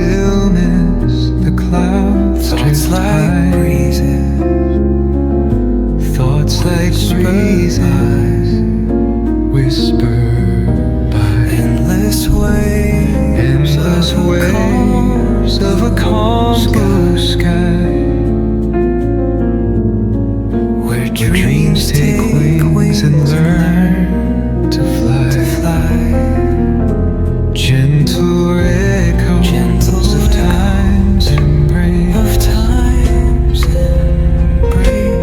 stillness, the clouds drift like breezes, thoughts like breezes, whisper by endless waves of a calm blue sky, where dreams take wings and learn to fly. Gentle echoes of time's embrace.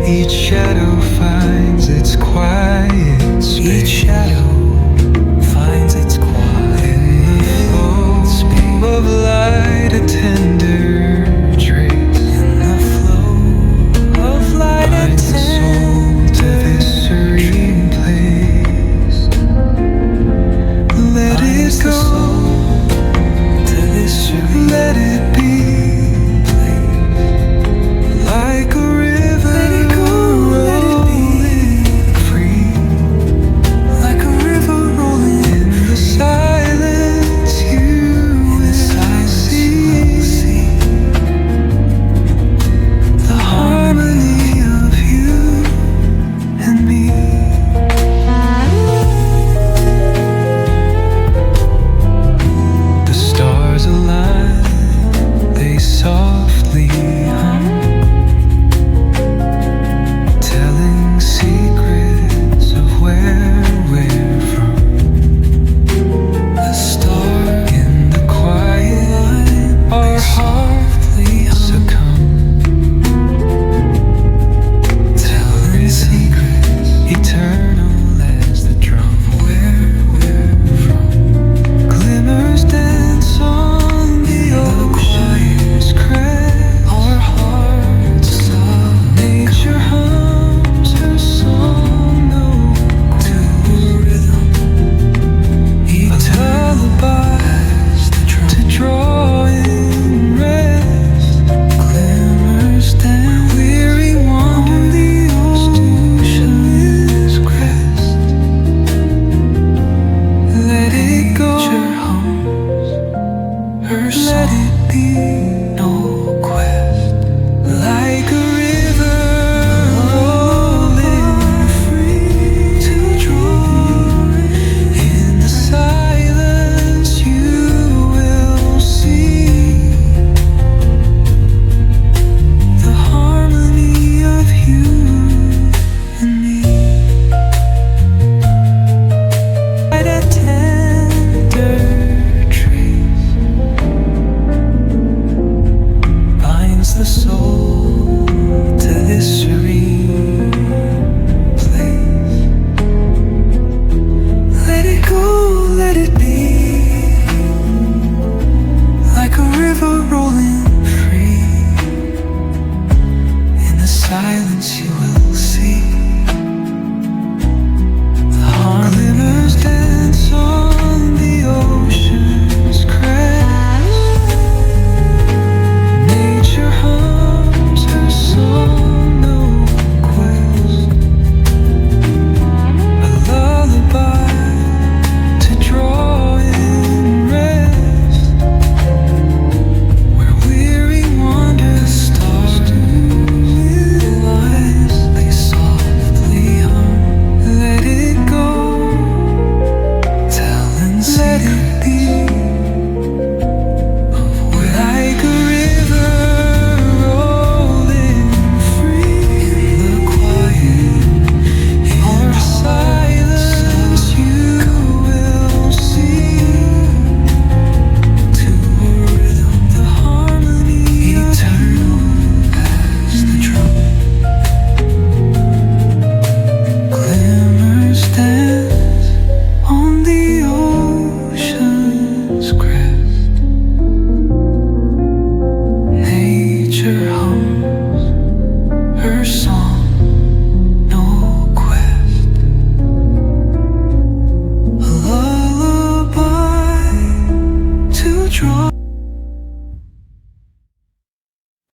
Each shadow finds its quiet space. Each shadow finds its quiet space. Of light, a tender trace. In the flow of light, a tender to this serene place. Let it go. Let it be, like a river rolling free, like a river rolling in the silence. You and I see the harmony of you and me. The stars align, they softly hum, telling secrets of where we're from. The star in the quiet, our hearts succumb, telling secrets eternal as the drum. Where we're from, glimmers dance on the ocean's crest. Our hearts stop, nature hums her song, no to rhythm. A lullaby to draw in rest. Glimmers dance, weary wander the ocean's crest. Let it go, let it be.